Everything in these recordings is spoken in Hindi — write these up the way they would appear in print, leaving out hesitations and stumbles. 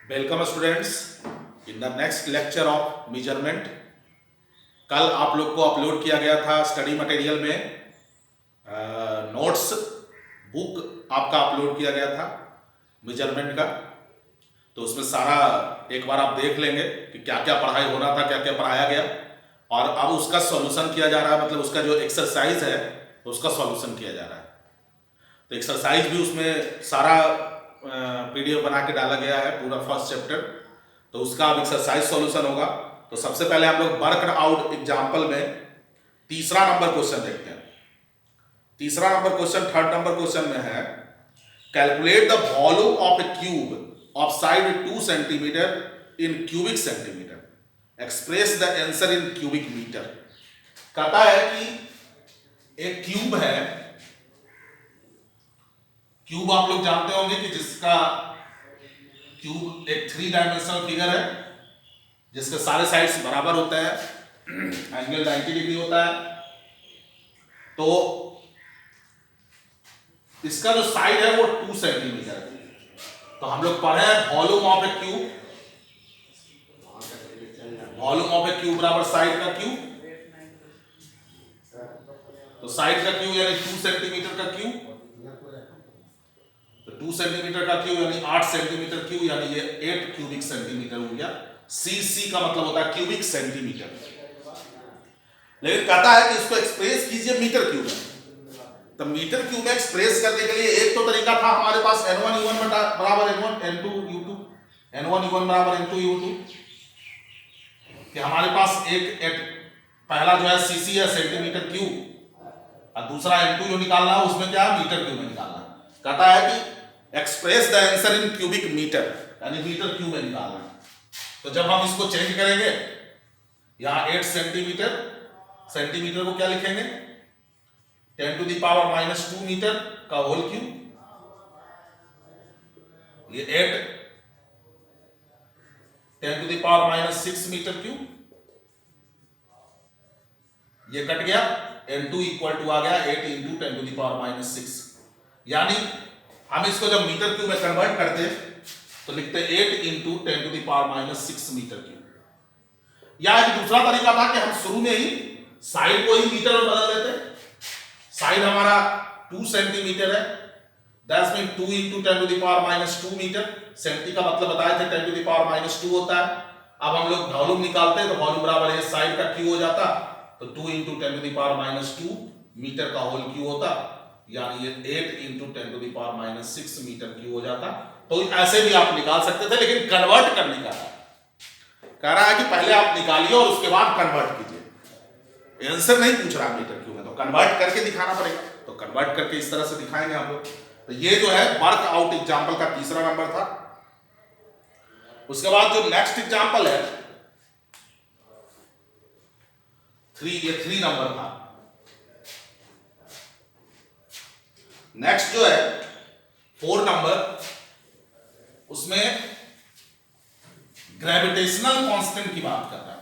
Welcome students in the next lecture of measurement. कल आप लोग को अपलोड किया गया था स्टडी मटेरियल में नोट्स बुक आपका अपलोड किया गया था मेजरमेंट का। तो उसमें सारा एक बार आप देख लेंगे कि क्या क्या पढ़ाई हो रहा था, क्या क्या पढ़ाया गया, और अब उसका सॉल्यूशन किया जा रहा है। मतलब उसका जो एक्सरसाइज है उसका सॉल्यूशन किया जा रहा है। तो एक्सरसाइज भी उसमें सारा पीडीएफ बना के डाला गया है, पूरा फर्स्ट चैप्टर। तो उसका अब एक्सरसाइज सॉल्यूशन होगा। तो सबसे पहले हम लोग वर्क आउट एग्जाम्पल में तीसरा नंबर क्वेश्चन देखते हैं। तीसरा number question third number question में है, calculate the volume of a cube of side 2 centimetre in cubic centimetre, express the answer in cubic metre. कहता है कि एक क्यूब है। क्यूब आप लोग जानते होंगे कि जिसका क्यूब एक 3 डायमेंशनल फिगर है जिसके सारे साइड्स बराबर होते हैं, एंगल 90 डिग्री होता है। तो इसका जो साइड है वो 2 सेंटीमीटर है। तो हम लोग पढ़े volume of a cube, volume of a cube बराबर साइड का क्यूब। तो साइड का क्यूब यानी 2 सेंटीमीटर का क्यूब। तो 2 सेंटीमीटर का क्यूब यानी 8 सेंटीमीटर क्यूब, यानी ये 8 क्यूबिक सेंटीमीटर हो गया। सी का मतलब होता है क्यूबिक सेंटीमीटर। लेकिन कहता है कि इसको एक्सप्रेस कीजिए मीटर क्यूब में। तो मीटर क्यूब में एक्सप्रेस करने के लिए एक तो तरीका था हमारे पास n1 u1 बराबर n1 n2 u2, n1 u1 बराबर n2 u2, कि हमारे पास एक पहला जो है सीसी है सेंटीमीटर क्यूब, और दूसरा n2 जो निकालना है उसमें क्या है, मीटर क्यूब में निकालना है। कहता है कि express the answer in cubic metre, यानी मीटर क्यूब में निकालना है। तो जब हम इसको चेंज करेंगे, यहां 8 सेंटीमीटर, सेंटीमीटर को क्या लिखेंगे 10 टू द पावर -2 मीटर का होल क्यूब। ये 8 10 to the power -6 metre cube, ये कट गया, n2 इक्वल टू आ गया 8 इंटू 10 टू द पावर -6। यानी हम इसको जब मीटर क्यूब में कन्वर्ट करते तो लिखते 8 into 10 to the power -6 metre cube. या एक दूसरा तरीका था कि हम शुरू में ही साइड को ही मीटर में बदल देते। साइड हमारा 2 सेंटीमीटर है, that's mean 2 into 10 to the power -2 metre. Centi का मतलब बताए थे 10 टू द पावर -2 होता है। अब हम लोग वॉल्यूम निकालते हैं तो वॉल्यूम बराबर ये साइड का क्यू हो जाता, तो 2 into 10 to the power -2 metre का होल क्यू होता, यानी ये 8 into 10 to the power -6 metre cube हो जाता। तो ऐसे भी आप निकाल सकते थे, लेकिन कन्वर्ट करने का कह रहा है कि पहले आप निकालिए और उसके बाद कन्वर्ट कीजिए। आंसर नहीं पूछ रहा मीटर क्यूब में, तो कन्वर्ट करके दिखाना पड़ेगा। तो कन्वर्ट करके इस तरह से दिखाएंगे हम लोग। तो ये जो है वर्क आउट एग्जाम्पल का तीसरा नंबर था। उसके बाद जो नेक्स्ट एग्जाम्पल है ये 3 नंबर था। नेक्स्ट जो है 4 नंबर, उसमें ग्रेविटेशनल कांस्टेंट की बात कर रहा है।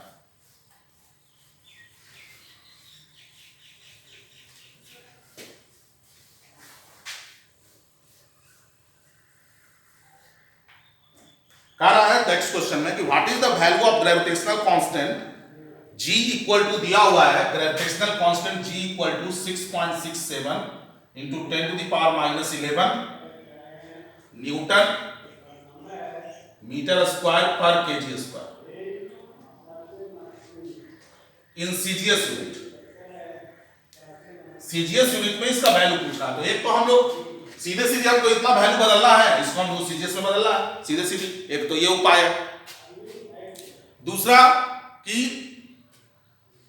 कह रहा है नेक्स्ट क्वेश्चन में कि what is the value of gravitational constant G equal to, दिया हुआ है gravitational constant G equal to 6.67 into 10 to the power -11 newton metre square per kg square in CGS unit. CGS unit में इसका वैल्यू पूछ रहा है। तो एक तो हम लोग सीधे सीधे हमको इतना वैल्यू बदलना है, इसको हम सीजीएस में बदलना है सीधे सीधे। एक तो ये उपाय है। दूसरा कि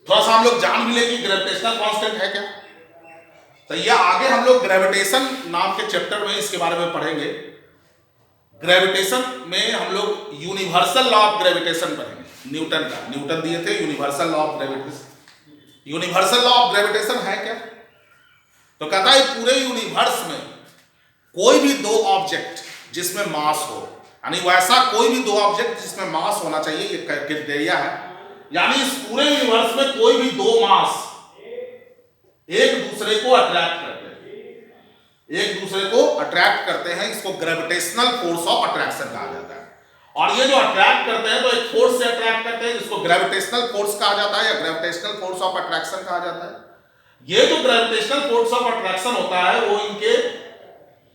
थोड़ा सा हम लोग जान भी ले कि ग्रेविटेशनल कांस्टेंट है क्या। तो ये आगे हम लोग ग्रेविटेशन नाम के चैप्टर में इसके बारे में पढ़ेंगे। ग्रेविटेशन में हम लोग यूनिवर्सल लॉ ऑफ ग्रेविटेशन पढ़ेंगे, न्यूटन का। न्यूटन दिए थे universal law of gravitation. Universal law of gravitation है क्या, तो कहता है पूरे यूनिवर्स में कोई भी 2 ऑब्जेक्ट जिसमें मास हो, यानी वैसा कोई भी 2 ऑब्जेक्ट जिसमें मास होना चाहिए, ये क्राइटेरिया है। यानी इस पूरे यूनिवर्स में कोई भी 2 मास एक दूसरे को अट्रैक्ट करते हैं, एक दूसरे को अट्रैक्ट करते हैं, इसको ग्रेविटेशनल फोर्स ऑफ अट्रैक्शन कहा जाता है। और ये जो अट्रैक्ट करते हैं तो एक फोर्स से अट्रैक्ट करते हैं जिसको ग्रेविटेशनल फोर्स कहा जाता है या ग्रेविटेशनल फोर्स ऑफ अट्रैक्शन कहा जाता है। ये जो ग्रेविटेशनल फोर्स ऑफ अट्रैक्शन होता है वो इनके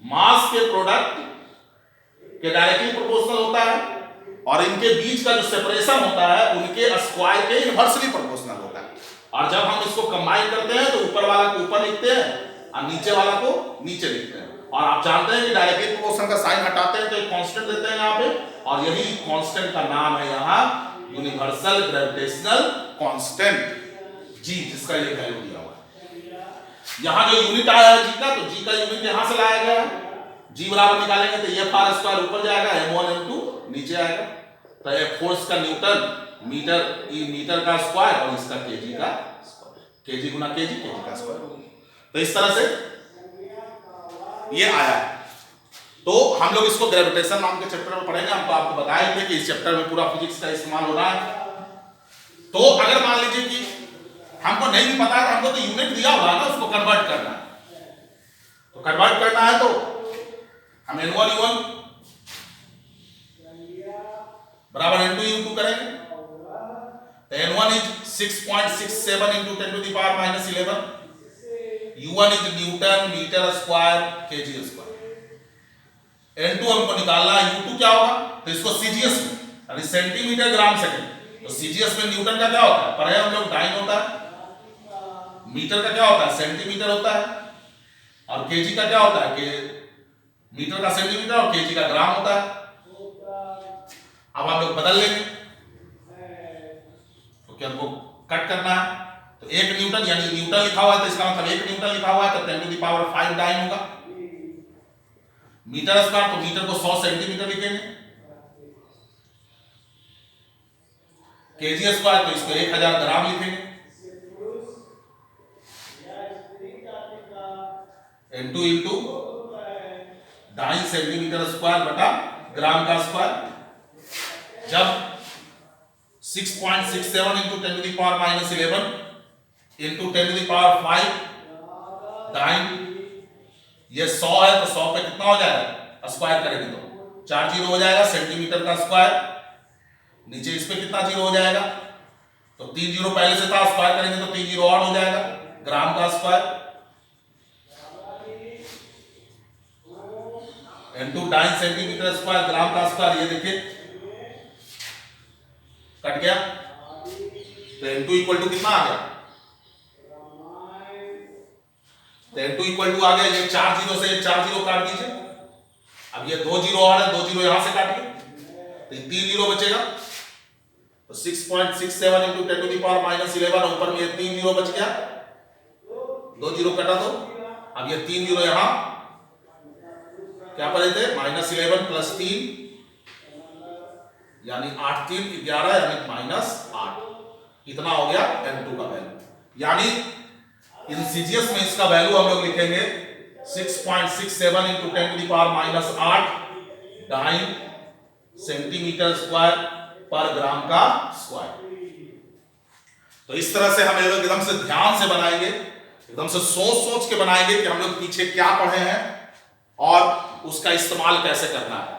मास के प्रोडक्ट के डायरेक्टली प्रोपोर्शनल होता है और इनके बीच का जो सेपरेशन होता है उनके स्क्वायर के इनवर्सली प्रोपोर्शनल होता है। और जब हम इसको कंबाइन करते हैं तो ऊपर वाला को ऊपर लिखते हैं और नीचे वाला को नीचे लिखते हैं। और आप जानते हैं कि डायरेक्टली प्रोपोर्शन का साइन हटाते हैं तो एक कांस्टेंट देते हैं यहाँ पे, और यही कांस्टेंट का नाम है यहाँ यूनिवर्सल ग्रेविटेशनल कांस्टेंट जी, जिसका ये वैल्यू दिया हुआ है। यहाँ जो यूनिट आया है जी का, तो जी का यूनिट यहाँ से लाया गया है। जी बराबर निकालेंगे तो ये फार स्क्वायर ऊपर जाएगा, m1 m2 नीचे आएगा। तो ये फोर्स का न्यूटन मीटर, ई मीटर का स्क्वायर और इसका केजी का स्क्वायर, केजी गुना केजी, केजी का स्क्वायर। तो इस तरह से ये आया है। तो हम लोग इसको ग्रेविटेशन नाम के चैप्टर में पढ़ेंगे। हम तो आपको बताए थे कि इस चैप्टर में पूरा फिजिक्स का इस्तेमाल हो रहा है। तो अगर मान लीजिए कि हमको नहीं भी पता है, हमको तो यूनिट दिया हुआ है ना, उसको कन्वर्ट करना है। तो कन्वर्ट करना है तो हम n1 u1 बराबर n2 u2 करेंगे। तो n1 इज 6.67 into 10 to the power minus 11, u1 इज newton metre square KG square. n2 हमको निकालना है, u2 क्या होगा, तो इसको सीजीएस में यानी सेंटीमीटर ग्राम सेकंड, तो सीजीएस में न्यूटन का क्या होता है, पर है हम लोग डाइन होता है, मीटर का क्या होता है सेंटीमीटर होता है, और केजी का क्या होता है कि मीटर का सेंटीमीटर और केजी का ग्राम होता है। अब हम लोग बदल लेंगे तो क्या हमको कट करना है, तो 1 न्यूटन यानी न्यूटन लिखा हुआ है तो इसका मतलब 1 न्यूटन लिखा हुआ है तो 10 to the power 5 डाइन होगा। मीटर स्क्वायर तो मीटर को 100 सेंटीमीटर लिखेंगे, केजी स्क्वायर तो इसको 1000 ग्राम लिखेंगे, n2 इंटू ढाई सेंटीमीटर स्क्वायर बटा ग्राम का स्क्वायर। जब 6.67 into 10 to the power minus 11 into 10 to the power 5 dyne, ये 100 है तो 100 पे कितना हो जाएगा, स्क्वायर करेंगे तो 4 जीरो हो जाएगा, सेंटीमीटर का स्क्वायर। नीचे इस पे कितना जीरो हो जाएगा, तो 3 जीरो पहले से था, स्क्वायर करेंगे तो 3 जीरो और हो जाएगा, ग्राम का स्क्वायर। इंटू 2.5 सेंटीमीटर स्क्वायर ग्राम का स्क्वायर, ये देखिए कट गया। तो n2 इक्वल टू कितना आ गया, तो n2 इक्वल टू आ गया, ये 4 जीरो से 4 जीरो काट दीजिए। अब ये 2 जीरो और है, 2 जीरो यहां से काटिए तो 3 जीरो बचेगा। तो 6.67 into 10 to the power minus 11, ऊपर में ये 3 जीरो बच गया, 2 जीरो कटा दो। अब ये 3 जीरो यहां क्या पड़े थे, -11 प्लस 3 यानी 8 3 11 यानी -8, इतना हो गया n2 का वैल्यू। यानी इन सीजीएस में इसका वैल्यू हम लोग लिखेंगे 6.67 into 10 to the power -8 dyne centimetre square पर ग्राम का स्क्वायर। तो इस तरह से हम एकदम से ध्यान से बनाएंगे, एकदम से सोच के बनाएंगे कि हम लोग पीछे क्या पढ़े हैं और उसका इस्तेमाल कैसे करना है।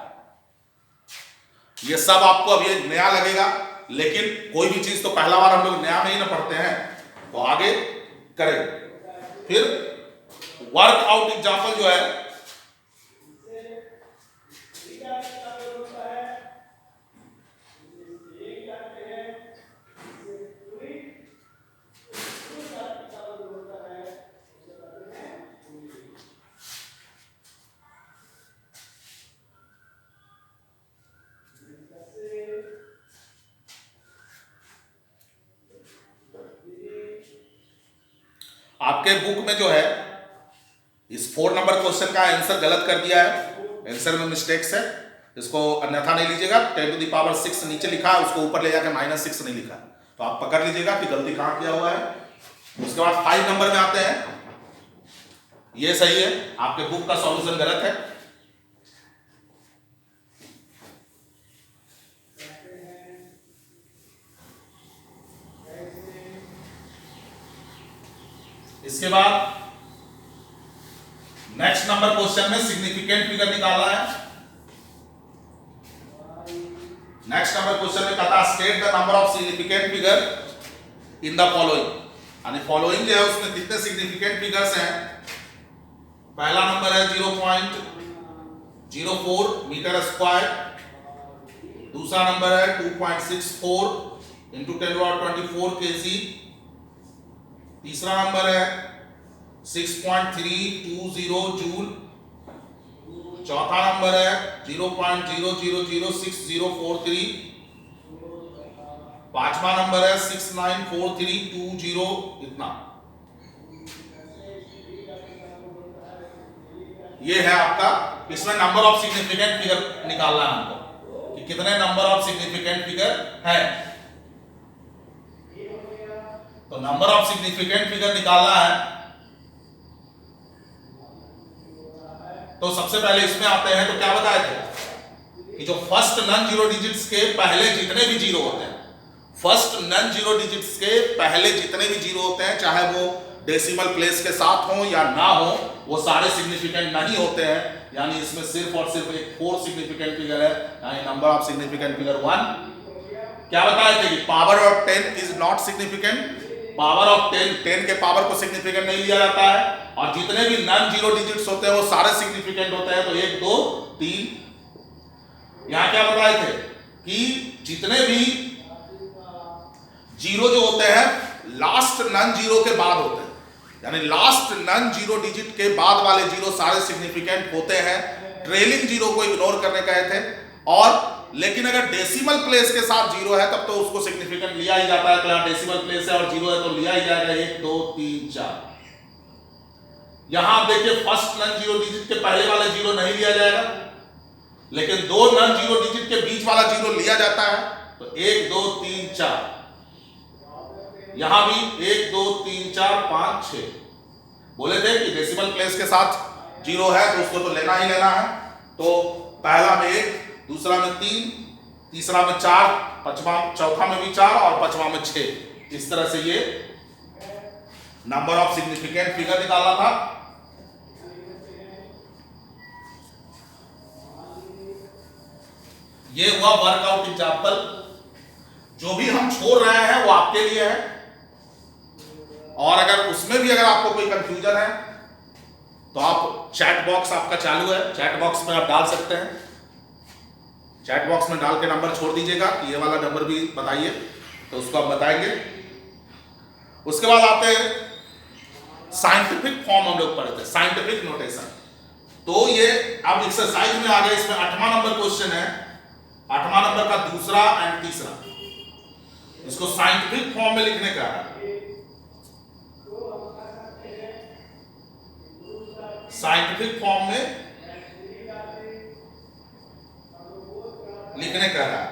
ये सब आपको अब ये नया लगेगा, लेकिन कोई भी चीज तो पहला बार हम लोग नया में ही ना पढ़ते हैं, तो आगे करेंगे। फिर वर्कआउट एग्जाम्पल जो है, आपके बुक में जो है इस 4 नंबर क्वेश्चन का आंसर गलत कर दिया है, आंसर में मिस्टेक्स है, इसको अन्यथा नहीं लीजिएगा। 10 to the power 6 नीचे लिखा है, उसको ऊपर ले जाकर -6 नहीं लिखा, तो आप पकड़ लीजिएगा कि गलती कहां किया हुआ है। उसके बाद 5 नंबर में आते हैं, ये सही है, आपके बुक का सॉल्यूशन गलत है। इसके बाद नेक्स्ट नंबर क्वेश्चन में सिग्निफिकेंट फिगर निकालना है। नेक्स्ट नंबर क्वेश्चन में कहता है state the number of significant figure in the following, यानी फॉलोइंग जो है उसमें कितने सिग्निफिकेंट फिगर्स हैं। पहला नंबर है 0.04 मीटर स्क्वायर, दूसरा नंबर है 2.64 इंटू 10⁻24 kg, तीसरा नंबर है 6.320 जूल, चौथा नंबर है 0.000643, पांचवा नंबर है 694320 इतना। ये है आपका, इसमें नंबर ऑफ सिग्निफिकेंट फिगर निकालना है हमको कि कितने नंबर ऑफ सिग्निफिकेंट फिगर है। तो नंबर ऑफ सिग्निफिकेंट फिगर निकालना है तो सबसे पहले इसमें आते हैं। तो क्या बताए थे कि जो फर्स्ट नॉन जीरो डिजिट्स के पहले जितने भी जीरो होते हैं, फर्स्ट नॉन जीरो डिजिट्स के पहले जितने भी जीरो होते हैं, चाहे वो डेसिमल प्लेस के साथ हो या ना हो, वो सारे सिग्निफिकेंट नहीं होते हैं। यानी इसमें सिर्फ और सिर्फ एक 4 सिग्निफिकेंट फिगर है, यानी नंबर ऑफ सिग्निफिकेंट फिगर 1। क्या बताए थे कि power of 10 is not significant, power of 10 के पावर को सिग्निफिकेंट नहीं लिया जाता है, और जितने भी नॉन जीरो डिजिट्स होते हैं वो सारे सिग्निफिकेंट होते हैं। तो 1 2 3। यहां क्या बताए थे कि जितने भी जीरो जो होते हैं लास्ट नॉन जीरो के बाद होते हैं, यानी लास्ट नॉन जीरो डिजिट के बाद वाले जीरो सारे सिग्निफिकेंट होते हैं। ट्रेलिंग जीरो को इग्नोर करने कहे थे। और लेकिन अगर डेसिमल प्लेस के साथ जीरो है तब तो उसको सिग्निफिकेंट लिया ही जाता है। तो यहां डेसिमल प्लेस है और जीरो है तो लिया ही जाएगा 1 2 3 4। यहां आप देखिए फर्स्ट नॉन जीरो डिजिट के पहले वाला जीरो नहीं लिया जाएगा, लेकिन 2 नॉन जीरो डिजिट के बीच वाला जीरो लिया जाता है। तो 1 2 3 4, यहां भी 1 2 3 4 5 6 बोले थे कि डेसिमल प्लेस के साथ जीरो है तो उसको तो लेना ही लेना है। तो पहला में 1, दूसरा में 3, तीसरा में 4, चौथा में भी 4 और पांचवा में 6। इस तरह से ये नंबर ऑफ सिग्निफिकेंट फिगर निकालना था। ये हुआ वर्कआउट एग्जाम्पल। जो भी हम छोड़ रहे हैं वो आपके लिए है, और अगर उसमें भी अगर आपको कोई कंफ्यूजन है तो आप चैट बॉक्स आपका चालू है, चैट बॉक्स में आप डाल सकते हैं। चैट बॉक्स में डाल के नंबर छोड़ दीजिएगा कि ये वाला नंबर भी बताइए, तो उसको आप बताएंगे। उसके बाद आते हैं साइंटिफिक फॉर्म, हम लोग पढ़ते हैं साइंटिफिक नोटेशन। तो ये अब एक्सरसाइज में आ गए, इसमें 8वां नंबर क्वेश्चन है, 8वां नंबर का दूसरा एंड तीसरा, इसको साइंटिफिक फॉर्म में लिखने का है। साइंटिफिक फॉर्म में लिखने का है।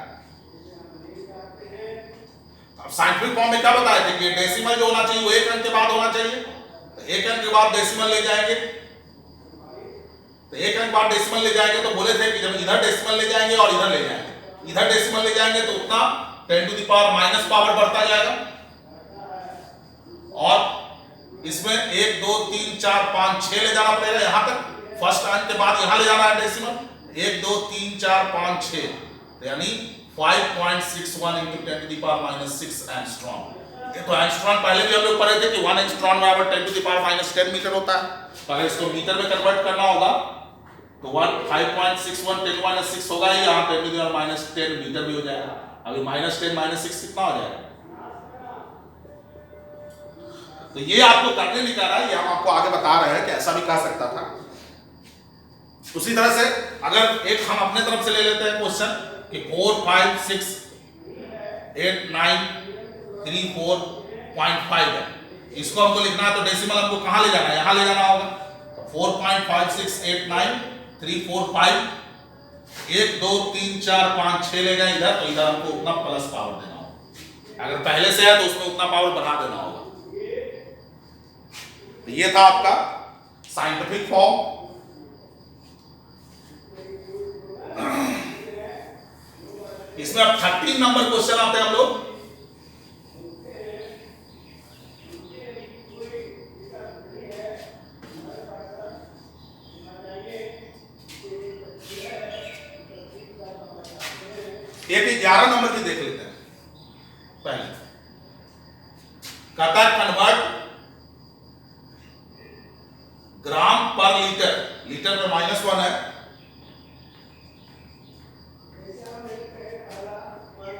अब साइंटिफिक फॉर्म में क्या बताए थे कि डेसिमल जो होना चाहिए वो 1 अंक के बाद होना चाहिए। तो 1 अंक के बाद डेसिमल ले जाएंगे, तो 1 अंक बाद डेसिमल ले जाएंगे। तो बोले थे कि जब इधर डेसिमल ले जाएंगे और इधर ले जाएंगे, इधर डेसिमल ले जाएंगे तो उतना 10 to the power minus power बढ़ता जाएगा। और इसमें 1 2 3 4 5 6 ले जाना पड़ेगा यहां तक, फर्स्ट अंक के बाद यहां ले जाना है डेसिमल। 1 2 3 4 5 6, यानी 5.61 into 10 to the power minus 6 angstrom. तो एंगस्ट्रॉम पहले भी हम लोग पढ़े थे कि 1 एंगस्ट्रॉम बराबर 10 to the power minus 10 metre होता है। तो अगर इसको मीटर में कन्वर्ट करना होगा तो 5.61 10 minus 6 होगा ही, यहां 10 to the power minus 10 metre भी हो जाएगा। अभी -10 -6 कितना हो जाएगा? तो ये आपको करने नहीं कह रहा है, ये हम आपको आगे बता रहे हैं कि ऐसा भी कह सकता था। उसी तरह से अगर एक हम अपने तरफ से ले लेते हैं क्वेश्चन कि 4 5 6 8 9 3 4.5 है, इसको हमको लिखना है। तो डेसिमल हमको कहां ले जाना है? यहां ले जाना होगा। 4.56 8 9 3 4 5, 1 2 3 4 5 6 ले जाए इधर, तो इधर हमको उतना प्लस पावर देना होगा। अगर पहले से है तो उसमें उतना पावर बढ़ा देना होगा। तो ये था आपका साइंटिफिक फॉर्म। इसमें अब 13 नंबर क्वेश्चन आते हैं हम लोग। एक 11 नंबर की देख लेते हैं। पहले कहता है कन्वर्ट ग्राम पर लीटर, लीटर में -1 है,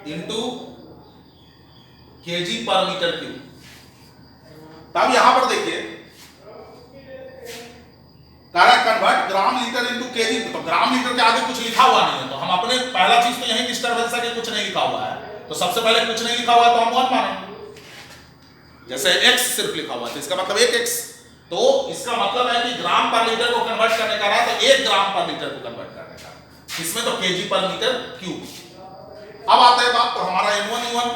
इंटू केजी पर मीटर क्यूब। तब यहां पर देखिए कन्वर्ट ग्राम लीटर इंटू केजी, तो ग्राम लीटर के आगे कुछ लिखा हुआ नहीं है, तो हम अपने पहला चीज तो यही डिस्टर्बेंस है कि कुछ नहीं लिखा हुआ है, तो सबसे पहले कुछ नहीं लिखा हुआ है तो हम 1 मानेंगे। जैसे x सिर्फ लिखा हुआ है तो इसका मतलब 1x, तो इसका मतलब है कि ग्राम पर लीटर को कन्वर्ट करने का रहा तो 1 ग्राम पर लीटर को कन्वर्ट करने का, इसमें तो केजी पर मीटर क्यूब। अब आता है बात, तो हमारा n1 u1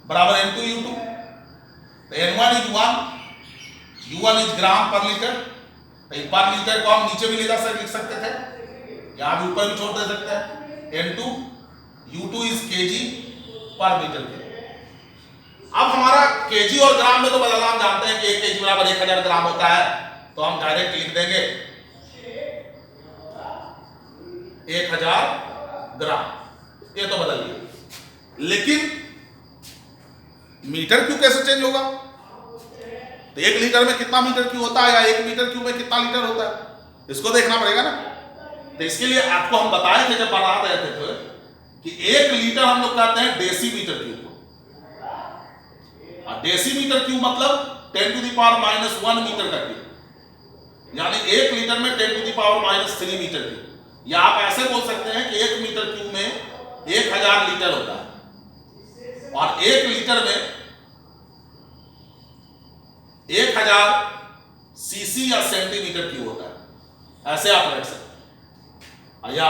बराबर n2 u2, तो n1 is 1, u1 is gram पर लीटर, तो पर लीटर को हम नीचे भी लिख सकते थे, यहां भी ऊपर भी छोड़ दे सकते हैं, n2 u2 इज केजी पर मीटर क्यूब। अब हमारा केजी और ग्राम में तो बदलना हम जानते हैं कि 1 केजी बराबर 1000 ग्राम होता है, तो हम डायरेक्ट लिख देंगे 1000 ग्राम, ये तो बदल गया। लेकिन मीटर क्यूब कैसे चेंज होगा? तो 1 लीटर में कितना मीटर क्यूब होता है या 1 मीटर क्यूब में कितना लीटर होता है, इसको देखना पड़ेगा ना। तो इसके लिए आपको हम बताए थे जब बना रहे थे तो कि 1 लीटर हम लोग कहते हैं डेसीमीटर क्यूब को, और डेसीमीटर क्यूब मतलब 10 टू द पावर -1 मीटर का क्यूब, यानी 1 लीटर में 10 to the power -3 metre cube. या आप ऐसे बोल सकते हैं कि 1 मीटर क्यूब में 1000 लीटर होता है, और 1 लीटर में 1000 सीसी या सेंटीमीटर क्यूब होता है, ऐसे आप रख सकते हैं। या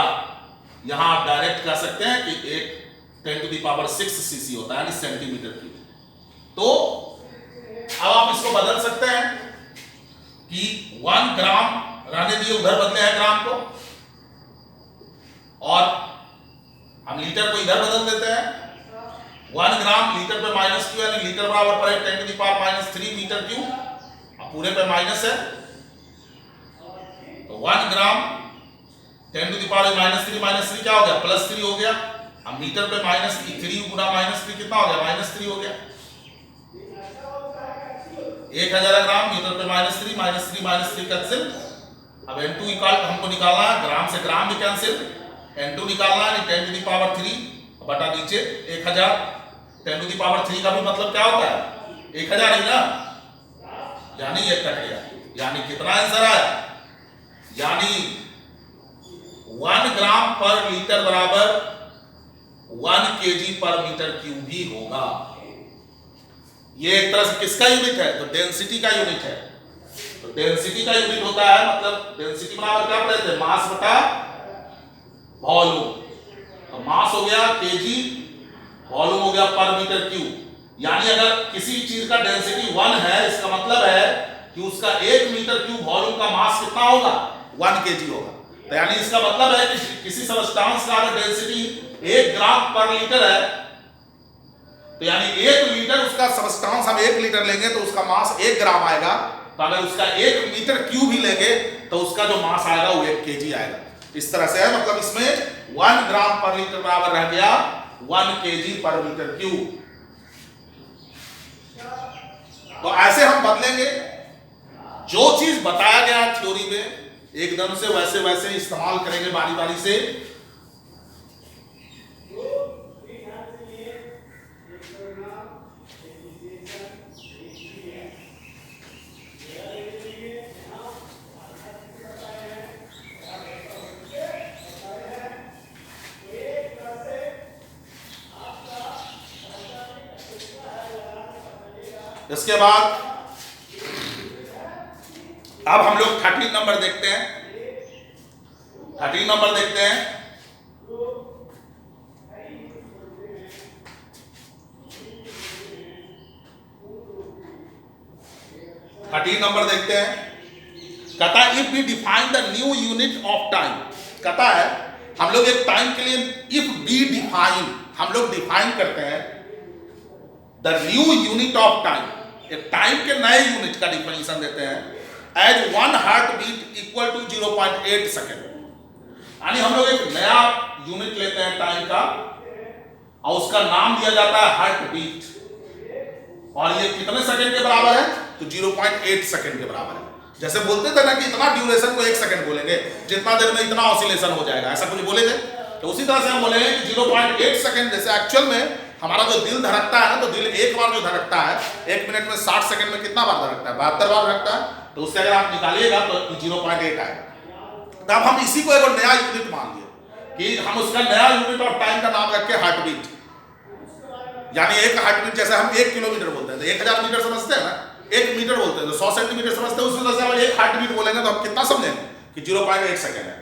यहां आप डायरेक्ट कह सकते हैं कि 10 टू द पावर 6 सीसी होता है, यानी सेंटीमीटर क्यूब। तो अब आप इसको बदल सकते हैं कि 1 ग्राम रहने दिए, उधर बदले हैं ग्राम को, और हम लीटर को इधर बदल देते हैं। 1 ग्राम लीटर पे -q, यानी लीटर बराबर पड़े 10 to the power -3 metre cube, अब पूरे पे माइनस है, तो 1 ग्राम 10 टू द पावर -3 क्या हो गया, +3 हो गया। अब मीटर पे -3 गुना -3 कितना हो गया, -3 हो गया। 1000 ग्राम मीटर पे -3 कैंसिल। अब n2 इक्वल हमको निकालना है, ग्राम से ग्राम भी कैंसिल, n2 निकालना है, 10 टू द पावर 3 बटा नीचे 1000, 10 टू द पावर 3 का भी मतलब क्या होता है, 1000 ही ना, यानी ये कट गया, यानी कितना आंसर आया, यानी 1 ग्राम पर लीटर बराबर 1 केजी पर मीटर क्यूब ही होगा। ये एक तरह से किसका यूनिट है, तो डेंसिटी का यूनिट है। तो डेंसिटी का यूनिट होता है, मतलब डेंसिटी बराबर क्या पढ़े थे, मास बटा वॉल्यूम। तो मास हो गया केजी, वॉल्यूम हो गया पर मीटर क्यूब। यानी अगर किसी चीज का डेंसिटी 1 है, इसका मतलब है कि उसका 1 मीटर क्यूब वॉल्यूम का मास कितना होगा, 1 केजी होगा। तो यानी इसका मतलब है कि किसी सबस्टेंस का अगर डेंसिटी 1 ग्राम पर लीटर है, तो यानी 1 लीटर उसका सबस्टेंस हम 1 लीटर लेंगे तो उसका मास 1 ग्राम आएगा। तो अगर उसका 1 मीटर क्यूब ही लेंगे तो उसका जो मास आएगा वो 1 केजी आएगा। इस तरह से है, मतलब इसमें 1 ग्राम पर लीटर बराबर रह गया 1 केजी पर मीटर क्यूब। तो ऐसे हम बदलेंगे, जो चीज बताया गया थ्योरी में एकदम से वैसे वैसे इस्तेमाल करेंगे बारी बारी से। इसके बाद अब हम लोग 13 नंबर देखते हैं। 13 नंबर देखते हैं। नंबर देखते हैं। कहता है if we define the new unit of time. कहता है हम लोग एक टाइम के लिए इफ वी डिफाइन, हम लोग डिफाइन करते हैं the new unit of time, एक टाइम के नए यूनिट का डिफिनेशन देते हैं as 1 heart beat equal to 0.8 second. यानी हम लोग एक नया यूनिट लेते हैं टाइम का और उसका नाम दिया जाता है हार्ट बीट, और ये कितने सेकंड के बराबर है? तो 0.8 सेकंड के बराबर है। जैसे बोलते थे ना कि इतना ड्यूरेशन को 1 सेकंड बोलेंगे, जितना देर में इतना ऑसिलेशन हो जाएगा, ऐसा कुछ बोले थे। तो उसी तरह से हम बोलेंगे कि 0.8 सेकंड। जैसे एक्चुअल में हमारा जो दिल धड़कता है ना, तो दिल एक बार जो धड़कता है 1 मिनट में 60 सेकंड में कितना बार धड़कता है? 72 बार धड़कता है। तो उससे अगर आप निकालिएगा तो 0.8 आएगा। तब हम इसी को एक नया यूनिट मान लिए कि हम उसका नया यूनिट और टाइम का नाम रख के हार्ट बीट, यानी एक हार्ट बीट, जैसे हम 1 किलोमीटर बोलते हैं तो 1000 मीटर समझते हैं ना, 1 मीटर बोलते हैं तो 100 सेंटीमीटर समझते हैं। उसी तरह से हम एक हार्ट बीट बोलेंगे तो हम कितना समझेंगे कि 0.8 सेकंड है।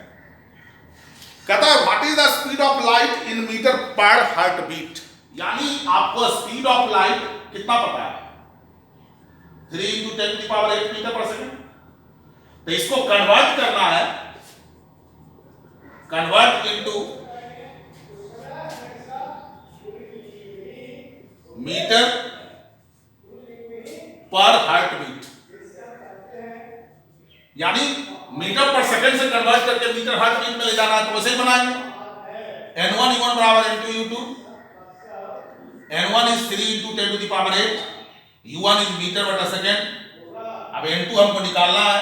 कहता है what is the speed of light in metre per heart beat, यानी आपको स्पीड ऑफ लाइट कितना पता है? 3 × 10⁸ मीटर पर सेकंड। तो इसको कन्वर्ट करना है, convert into metre per heart beat, यानी मीटर पर सेकंड से कन्वर्ट करके मीटर हार्ट बीट में ले जाना है। तो वैसे ही बनाएंगे, N1 U1 बराबर N2 U2। N1 is 3 × 10⁸, U1 is metre बटा सेकेंड। अब N2 हमको निकालना है,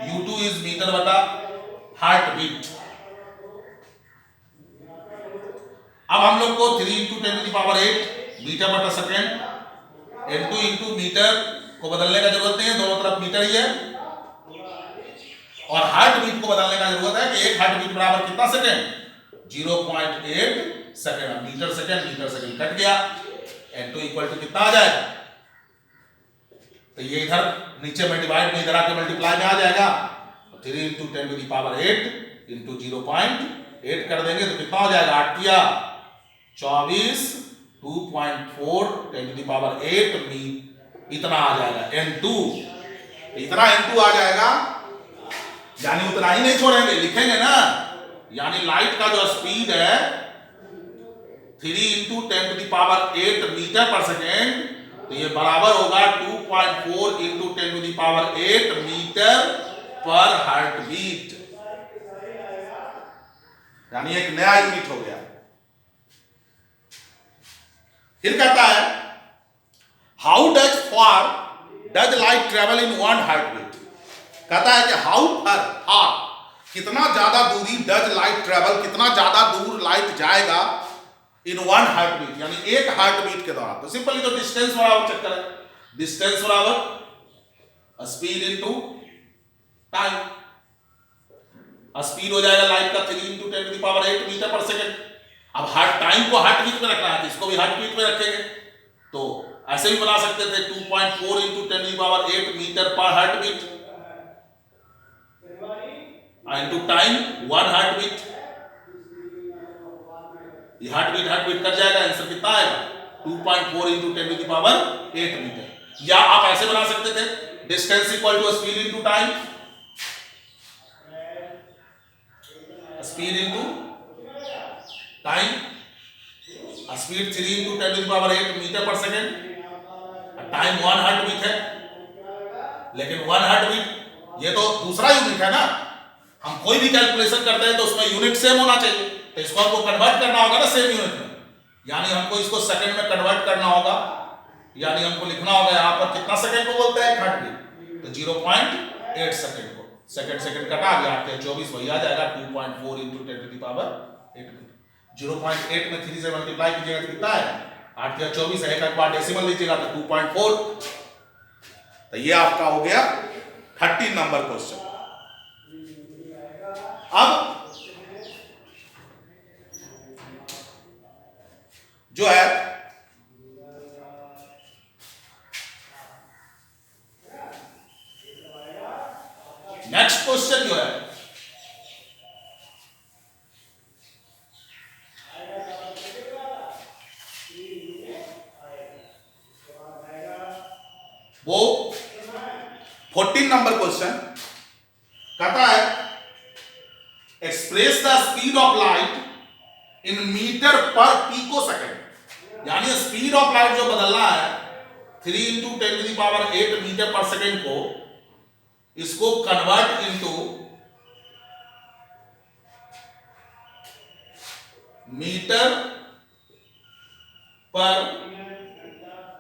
U2 इज मीटर बटा हार्ट बीट। अब हम लोग को 3 × 10⁸ मीटर बटा सेकेंड, N2 × मीटर को बदलने का जरूरत नहीं है, दोनों तरफ मीटर ही है। और हार्ट बीट को बदलने का जरूरत है कि एक हार्ट बीट बराबर कितना second? 0.8 second. Metre second cut गया, N2 इक्वल टू कितना आ जाएगा? तो ये इधर नीचे में डिवाइड में इधर आके मल्टीप्लाई में आ जाएगा। 3 × 10⁸ इंटू 0.8 कर देंगे तो कितना हो जाएगा? 8 या 24, 2.4 10⁸ इतना आ जाएगा N2। इतना N2 आ जाएगा, यानी उतना ही नहीं छोड़ेंगे, लिखेंगे ना। यानी लाइट का जो स्पीड है 3 × 10⁸ मीटर पर सेकेंड, तो ये बराबर होगा 2.4 × 10⁸ मीटर पर हार्ट बीट, यानी एक नया यूनिट हो गया। फिर कहता है how does light travel in 1 heart beat. कहता है कि हाउ फार, कितना ज्यादा दूरी डज लाइट ट्रेवल, कितना ज्यादा दूर लाइट जाएगा इन 1 हार्ट बीट, यानी एक हार्ट बीट के दौरान। तो सिंपली तो डिस्टेंस बराबर चक्कर है, डिस्टेंस बराबर स्पीड इनटू टाइम। स्पीड हो जाएगा लाइट का 3 × 10⁸ मीटर पर सेकेंड। अब हार्ट टाइम को हार्ट बीट में रखना है तो इसको भी हार्ट बीट में रखेंगे, तो ऐसे भी बना सकते थे 2.4 × 10⁸ metre per heart beat into time 1 heart beat. ये हार्ट बीट कट जाएगा, आंसर कितना आएगा? 2.4 × 10⁸ मीटर। या आप ऐसे बना सकते थे distance equal to speed into time, speed into time. Speed 3 × 10⁸ metre per second, time 1 heart beat है, लेकिन 1 हार्ट बीट ये तो दूसरा यूनिट है ना। हम कोई भी कैलकुलेशन करते हैं तो उसमें यूनिट सेम होना चाहिए, तो इसको हमको कन्वर्ट करना होगा ना सेम यूनिट में, यानी हमको इसको सेकंड में कन्वर्ट करना होगा, यानी हमको लिखना होगा यहाँ पर कितना सेकंड को बोलते हैं हार्ट बीट, तो 0.8 सेकंड को। सेकंड कटा गया, 8 × 24 वही आ जाएगा 2.4 × 10⁸ मीटर। 0.8 में 3 से मल्टीप्लाई कीजिएगा तो कितना है? 8 × 24 है, एक बार डेसिमल लीजिएगा तो 2.4। तो ये आपका हो गया 13 नंबर क्वेश्चन। अब जो है नेक्स्ट क्वेश्चन जो है वो 14 नंबर क्वेश्चन कहता है express the speed of light in metre per pico second, यानी स्पीड ऑफ लाइट जो बदलना है 3 × 10⁸ मीटर पर सेकेंड को, इसको convert into metre per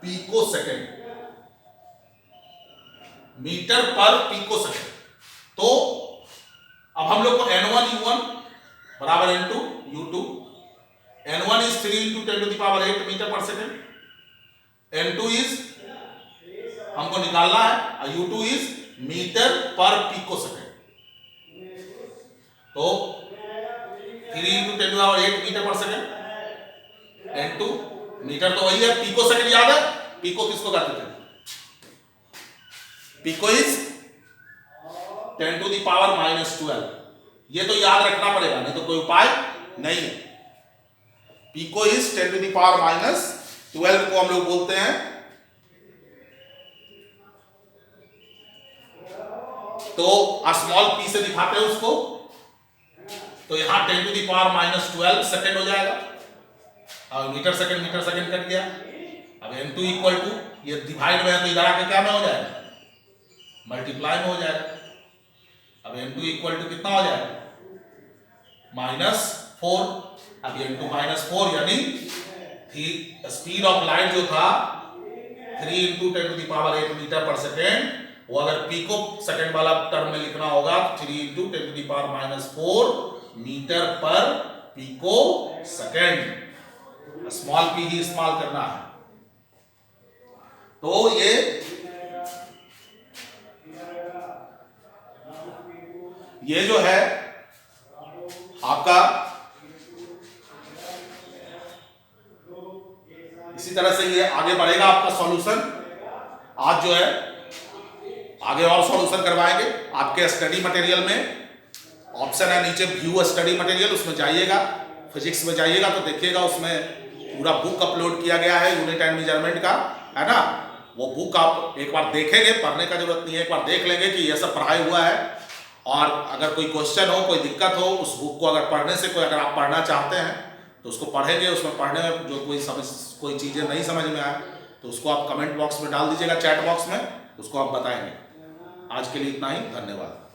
pico second, metre per pico second. तो अब हम लोग को N1 U1 बराबर N2 U2, N1 is 3 into 10 to the power 8 metre per second, N2 is हमको निकालना है और U2 is metre per pico second. तो 3 into 10 to the power 8 metre per second, N2 metre तो वही है, पिको सेकेंड याद है, पिको किसको कहते थे? Pico is 10 to the power -12। ये तो याद रखना पड़ेगा, नहीं तो कोई उपाय नहीं है। Pico is 10 to the power -12 को हम लोग बोलते हैं, तो स्मॉल पी से दिखाते हैं उसको, तो यहां 10 टू द पावर -12 सेकेंड हो जाएगा, और मीटर सेकेंड कट गया। अब N2 इक्वल टू, ये डिवाइड में है तो इधर आके क्या में हो जाएगा? मल्टीप्लाई में हो जाएगा। अब N2 इक्वल टू कितना हो जाएगा? -4। अब N2 -4 यानी स्पीड ऑफ लाइट जो था 3 into 10 to the power 8 metre per second, वो अगर पिको सेकेंड वाला टर्म में लिखना होगा तो 3 into 10 to the power -4 metre per pico second. Small P ही इस्तेमाल करना है। तो ये जो है आपका, इसी तरह से ये आगे बढ़ेगा आपका सॉल्यूशन। आज जो है आगे और सॉल्यूशन करवाएंगे। आपके स्टडी मटेरियल में ऑप्शन है नीचे व्यू स्टडी मटेरियल, उसमें जाइएगा, फिजिक्स में जाइएगा तो देखिएगा उसमें पूरा बुक अपलोड किया गया है यूनिट एंड मेजरमेंट का, है ना। वो बुक आप एक बार देखेंगे, पढ़ने का जरूरत नहीं है, एक बार देख लेंगे कि ये सब पढ़ाई हुआ है। और अगर कोई क्वेश्चन हो, कोई दिक्कत हो, उस बुक को अगर पढ़ने से अगर आप पढ़ना चाहते हैं तो उसको पढ़ेंगे। उसमें पढ़ने में जो कोई चीज़ें नहीं समझ में आए तो उसको आप कमेंट बॉक्स में डाल दीजिएगा, चैट बॉक्स में, उसको आप बताएंगे। आज के लिए इतना ही, धन्यवाद।